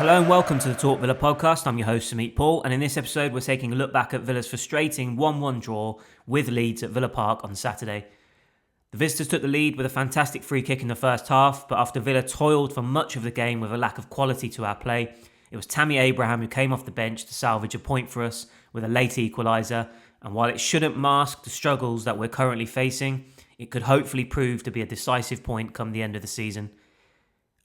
Hello and welcome to the Talk Villa podcast. I'm your host, Samit Paul, and in this episode we're taking a look back at Villa's frustrating 1-1 draw with Leeds at Villa Park on Saturday. The visitors took the lead with a fantastic free kick in the first half, but after Villa toiled for much of the game with a lack of quality to our play, it was Tammy Abraham who came off the bench to salvage a point for us with a late equaliser, and while it shouldn't mask the struggles that we're currently facing, it could hopefully prove to be a decisive point come the end of the season.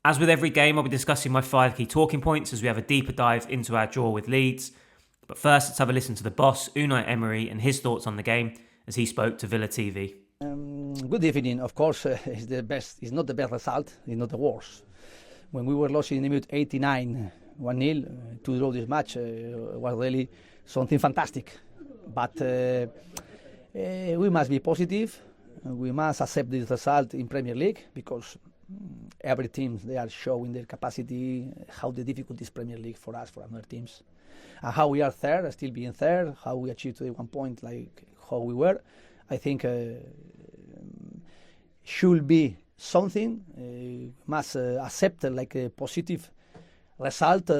As with every game, I'll be discussing my 5 key talking points as we have a deeper dive into our draw with Leeds. But first, let's have a listen to the boss, Unai Emery, and his thoughts on the game as he spoke to Villa TV. Good evening. Of course, it's the best. It's not the best result. It's not the worst. When we were losing in the minute 89, 1-0 to draw this match was really something fantastic. But we must be positive. We must accept this result in Premier League because every team, they are showing their capacity, how the difficult is Premier League for us, for other teams. And how we are third, still being third, how we achieved today 1 point like how we were. I think should be something, must accept like a positive result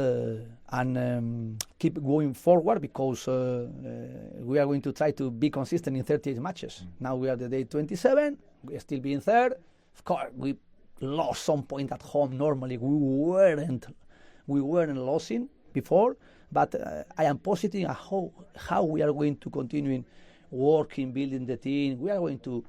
and keep going forward because we are going to try to be consistent in 38 matches. Now we are the day 27, we are still being third. Of course, we lost some point at home. Normally we weren't losing before, but I am positive how we are going to continue working, building the team. We are going to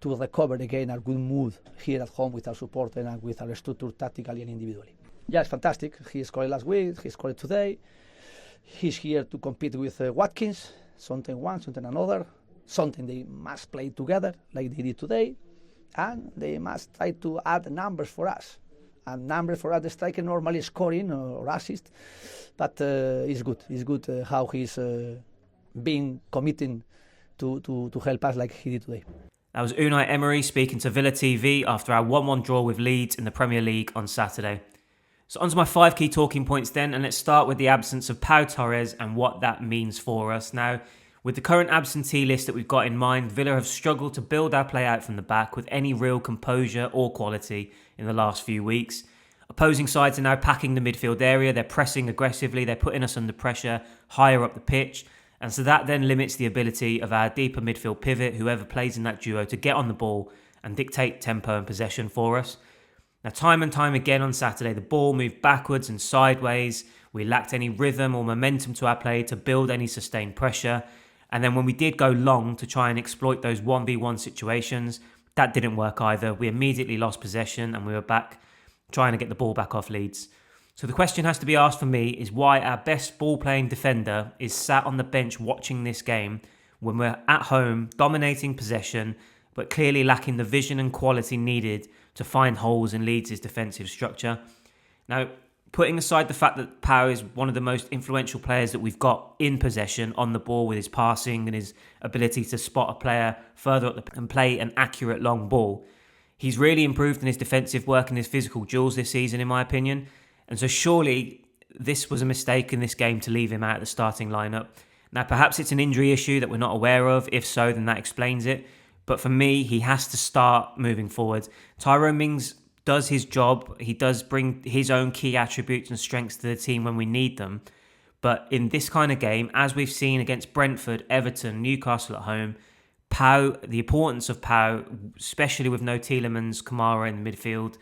recover again our good mood here at home with our support and with our structure tactically and individually. Yeah, it's fantastic. He scored last week, he scored today. He's here to compete with Watkins, something one, something another, something they must play together like they did today. And they must try to add numbers for us. And numbers for us, the striker normally scoring or assist, but it's good. It's good how he's been committing to help us like he did today. That was Unai Emery speaking to Villa TV after our 1-1 draw with Leeds in the Premier League on Saturday. So onto my 5 key talking points then, and let's start with the absence of Pau Torres and what that means for us. Now, with the current absentee list that we've got in mind, Villa have struggled to build our play out from the back with any real composure or quality in the last few weeks. Opposing sides are now packing the midfield area, they're pressing aggressively, they're putting us under pressure higher up the pitch, and so that then limits the ability of our deeper midfield pivot, whoever plays in that duo, to get on the ball and dictate tempo and possession for us. Now, time and time again on Saturday, the ball moved backwards and sideways, we lacked any rhythm or momentum to our play to build any sustained pressure. And then when we did go long to try and exploit those 1v1 situations, that didn't work either. We immediately lost possession and we were back trying to get the ball back off Leeds. So the question has to be asked for me is why our best ball-playing defender is sat on the bench watching this game when we're at home dominating possession but clearly lacking the vision and quality needed to find holes in Leeds' defensive structure. Now, putting aside the fact that Pau is one of the most influential players that we've got in possession on the ball with his passing and his ability to spot a player further up and play an accurate long ball, he's really improved in his defensive work and his physical duels this season, in my opinion. And so surely this was a mistake in this game to leave him out of the starting lineup. Now, perhaps it's an injury issue that we're not aware of. If so, then that explains it. But for me, he has to start moving forward. Tyrone Mings does his job. He does bring his own key attributes and strengths to the team when we need them. But in this kind of game, as we've seen against Brentford, Everton, Newcastle at home, Pau, the importance of Pau, especially with no Tielemans, Kamara in the midfield,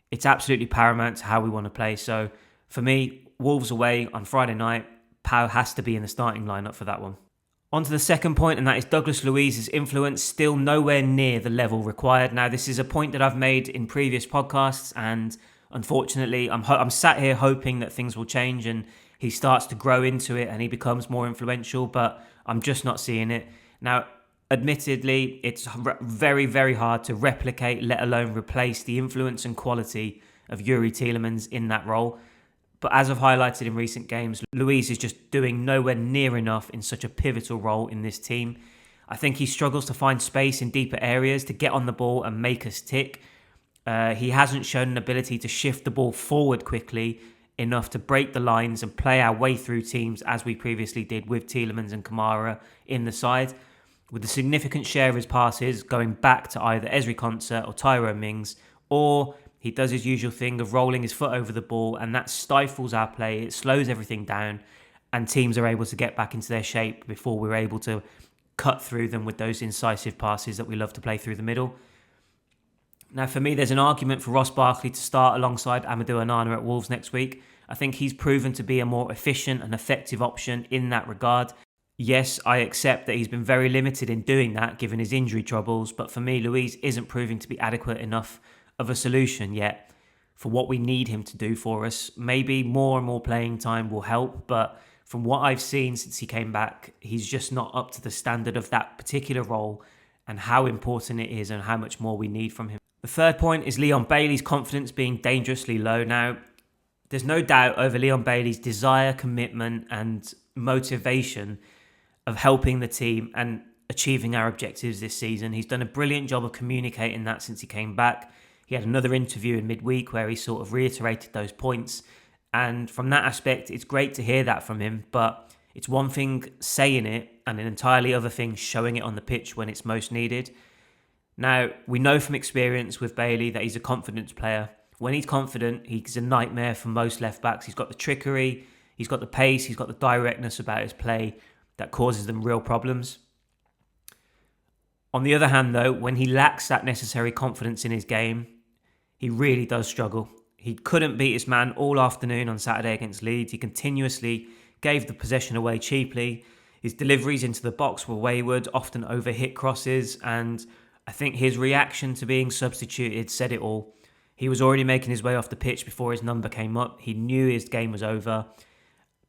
it's absolutely paramount to how we want to play. So for me, Wolves away on Friday night, Pau has to be in the starting lineup for that one. On to the second point, and that is Douglas Luiz's influence still nowhere near the level required. Now, this is a point that I've made in previous podcasts, and unfortunately, I'm sat here hoping that things will change and he starts to grow into it and he becomes more influential, but I'm just not seeing it. Now, admittedly, it's very, very hard to replicate, let alone replace the influence and quality of Youri Tielemans in that role. But as I've highlighted in recent games, Luiz is just doing nowhere near enough in such a pivotal role in this team. I think he struggles to find space in deeper areas to get on the ball and make us tick. He hasn't shown an ability to shift the ball forward quickly enough to break the lines and play our way through teams as we previously did with Tielemans and Kamara in the side. With a significant share of his passes going back to either Ezri Konsa or Tyrone Mings, or He does his usual thing of rolling his foot over the ball, and that stifles our play. It slows everything down, and teams are able to get back into their shape before we're able to cut through them with those incisive passes that we love to play through the middle. Now, for me, there's an argument for Ross Barkley to start alongside Amadou Onana at Wolves next week. I think he's proven to be a more efficient and effective option in that regard. Yes, I accept that he's been very limited in doing that given his injury troubles, but for me, Luiz isn't proving to be adequate enough of a solution yet for what we need him to do for us. Maybe more and more playing time will help, but from what I've seen since he came back, he's just not up to the standard of that particular role and how important it is and how much more we need from him. The third point is Leon Bailey's confidence being dangerously low. Now, there's no doubt over Leon Bailey's desire, commitment and motivation of helping the team and achieving our objectives this season. He's done a brilliant job of communicating that since he came back. He had another interview in midweek where he sort of reiterated those points. And from that aspect, it's great to hear that from him. But it's one thing saying it and an entirely other thing showing it on the pitch when it's most needed. Now, we know from experience with Bailey that he's a confidence player. When he's confident, he's a nightmare for most left-backs. He's got the trickery, he's got the pace, he's got the directness about his play that causes them real problems. On the other hand, though, when he lacks that necessary confidence in his game, he really does struggle. He couldn't beat his man all afternoon on Saturday against Leeds. He continuously gave the possession away cheaply. His deliveries into the box were wayward, often over hit crosses, and I think his reaction to being substituted said it all. He was already making his way off the pitch before his number came up. He knew his game was over.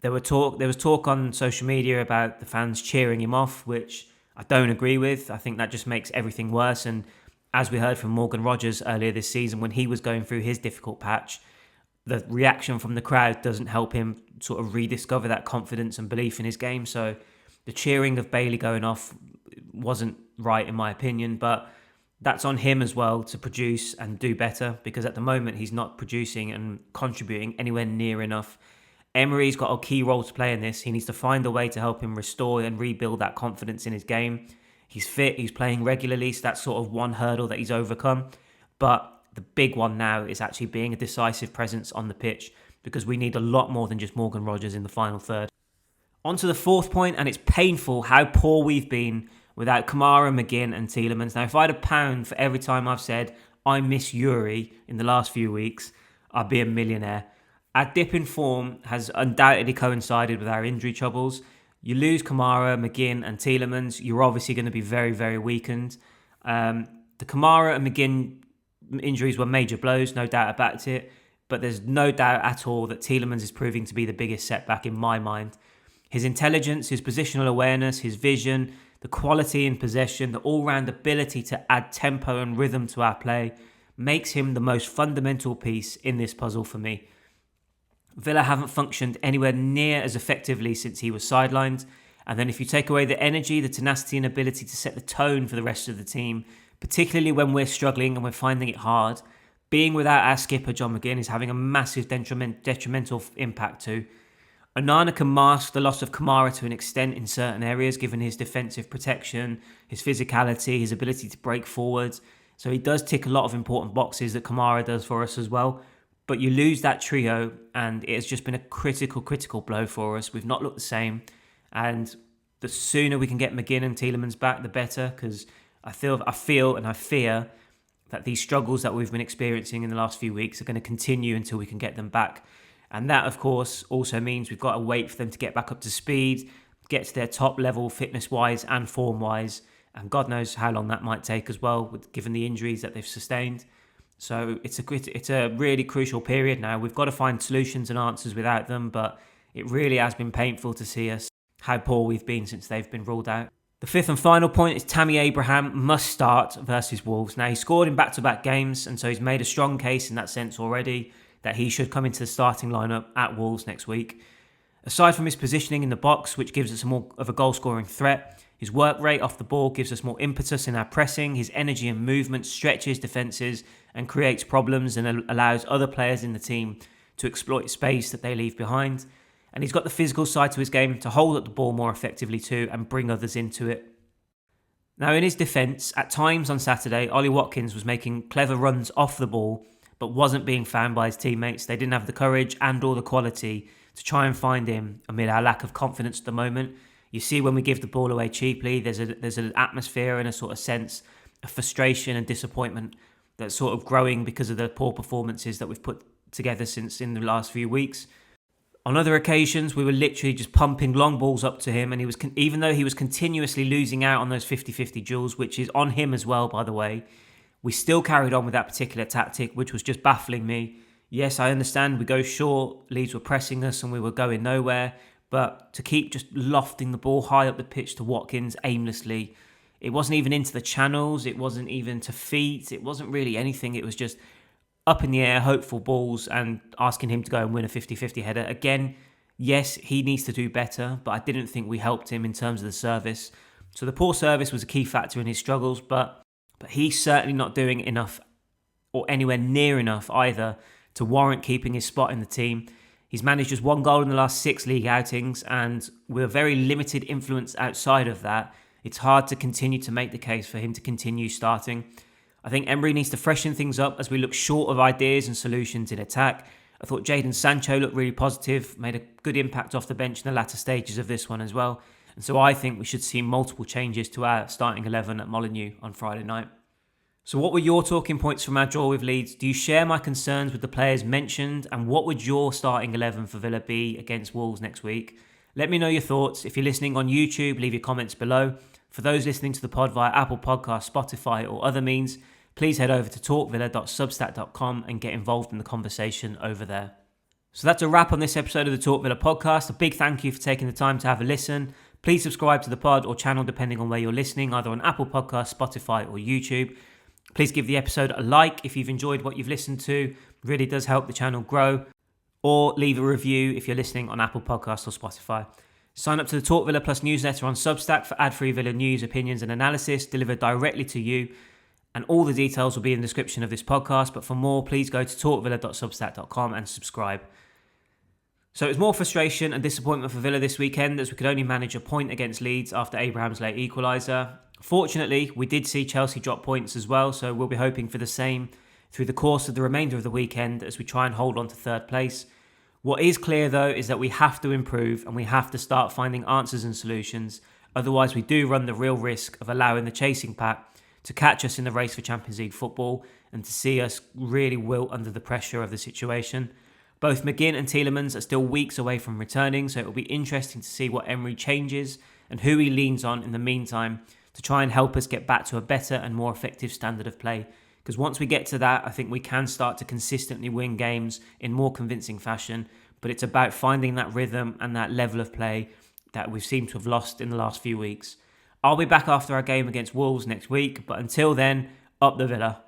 There was talk on social media about the fans cheering him off, which I don't agree with. I think that just makes everything worse. And as we heard from Morgan Rogers earlier this season, when he was going through his difficult patch, the reaction from the crowd doesn't help him sort of rediscover that confidence and belief in his game. So the cheering of Bailey going off wasn't right in my opinion, but that's on him as well to produce and do better, because at the moment he's not producing and contributing anywhere near enough. Emery's got a key role to play in this. He needs to find a way to help him restore and rebuild that confidence in his game. He's fit, he's playing regularly, so that's sort of one hurdle that he's overcome. But the big one now is actually being a decisive presence on the pitch, because we need a lot more than just Morgan Rogers in the final third. On to the fourth point, and it's painful how poor we've been without Kamara, McGinn and Tielemans. Now, if I had £1 for every time I've said I miss Youri in the last few weeks, I'd be a millionaire. Our dip in form has undoubtedly coincided with our injury troubles. You lose Kamara, McGinn and Tielemans, you're obviously going to be very, very weakened. The Kamara and McGinn injuries were major blows, no doubt about it. But there's no doubt at all that Tielemans is proving to be the biggest setback in my mind. His intelligence, his positional awareness, his vision, the quality in possession, the all-round ability to add tempo and rhythm to our play makes him the most fundamental piece in this puzzle for me. Villa haven't functioned anywhere near as effectively since he was sidelined. And then if you take away the energy, the tenacity and ability to set the tone for the rest of the team, particularly when we're struggling and we're finding it hard, being without our skipper, John McGinn, is having a massive detrimental impact too. Onana can mask the loss of Kamara to an extent in certain areas, given his defensive protection, his physicality, his ability to break forwards. So he does tick a lot of important boxes that Kamara does for us as well. But you lose that trio, and it has just been a critical blow for us. We've not looked the same. And the sooner we can get McGinn and Tielemans back, the better, because I feel and I fear that these struggles that we've been experiencing in the last few weeks are going to continue until we can get them back. And that, of course, also means we've got to wait for them to get back up to speed, get to their top level fitness-wise and form-wise. And God knows how long that might take as well, given the injuries that they've sustained. So it's a really crucial period now. We've got to find solutions and answers without them, but it really has been painful to see us how poor we've been since they've been ruled out. The fifth and final point is Tammy Abraham must start versus Wolves. Now, he scored in back-to-back games, and so he's made a strong case in that sense already that he should come into the starting lineup at Wolves next week. Aside from his positioning in the box, which gives us more of a goal-scoring threat, his work rate off the ball gives us more impetus in our pressing. His energy and movement stretches defences and creates problems and allows other players in the team to exploit space that they leave behind. And he's got the physical side to his game to hold up the ball more effectively too and bring others into it. Now, in his defence, at times on Saturday, Ollie Watkins was making clever runs off the ball, but wasn't being found by his teammates. They didn't have the courage and or the quality to try and find him amid our lack of confidence at the moment. You see, when we give the ball away cheaply, there's an atmosphere and a sort of sense of frustration and disappointment that's sort of growing because of the poor performances that we've put together since in the last few weeks. On other occasions, we were literally just pumping long balls up to him, and he was even though he was continuously losing out on those 50-50 duels, which is on him as well, by the way, we still carried on with that particular tactic, which was just baffling me. Yes, I understand we go short, Leeds were pressing us and we were going nowhere, but to keep just lofting the ball high up the pitch to Watkins aimlessly, it wasn't even into the channels, it wasn't even to feet, it wasn't really anything, it was just up in the air, hopeful balls and asking him to go and win a 50-50 header. Again, yes, he needs to do better, but I didn't think we helped him in terms of the service. So the poor service was a key factor in his struggles, but he's certainly not doing enough or anywhere near enough either to warrant keeping his spot in the team. He's managed just 1 goal in the last 6 league outings, and with a very limited influence outside of that, it's hard to continue to make the case for him to continue starting. I think Emery needs to freshen things up as we look short of ideas and solutions in attack. I thought Jadon Sancho looked really positive, made a good impact off the bench in the latter stages of this one as well. And so I think we should see multiple changes to our starting 11 at Molineux on Friday night. So what were your talking points from our draw with Leeds? Do you share my concerns with the players mentioned? And what would your starting 11 for Villa be against Wolves next week? Let me know your thoughts. If you're listening on YouTube, leave your comments below. For those listening to the pod via Apple Podcasts, Spotify or other means, please head over to talkvilla.substack.com and get involved in the conversation over there. So that's a wrap on this episode of the Talk Villa podcast. A big thank you for taking the time to have a listen. Please subscribe to the pod or channel depending on where you're listening, either on Apple Podcasts, Spotify or YouTube. Please give the episode a like if you've enjoyed what you've listened to. It really does help the channel grow. Or leave a review if you're listening on Apple Podcasts or Spotify. Sign up to the Talk Villa Plus newsletter on Substack for ad-free Villa news, opinions and analysis delivered directly to you. And all the details will be in the description of this podcast. But for more, please go to talkvilla.substack.com and subscribe. So it was more frustration and disappointment for Villa this weekend as we could only manage a point against Leeds after Abraham's late equaliser. Fortunately, we did see Chelsea drop points as well, so we'll be hoping for the same through the course of the remainder of the weekend as we try and hold on to third place. What is clear though is that we have to improve and we have to start finding answers and solutions. Otherwise, we do run the real risk of allowing the chasing pack to catch us in the race for Champions League football and to see us really wilt under the pressure of the situation. Both McGinn and Tielemans are still weeks away from returning, so it will be interesting to see what Emery changes and who he leans on in the meantime to try and help us get back to a better and more effective standard of play. Because once we get to that, I think we can start to consistently win games in more convincing fashion. But it's about finding that rhythm and that level of play that we've seemed to have lost in the last few weeks. I'll be back after our game against Wolves next week, but until then, up the Villa.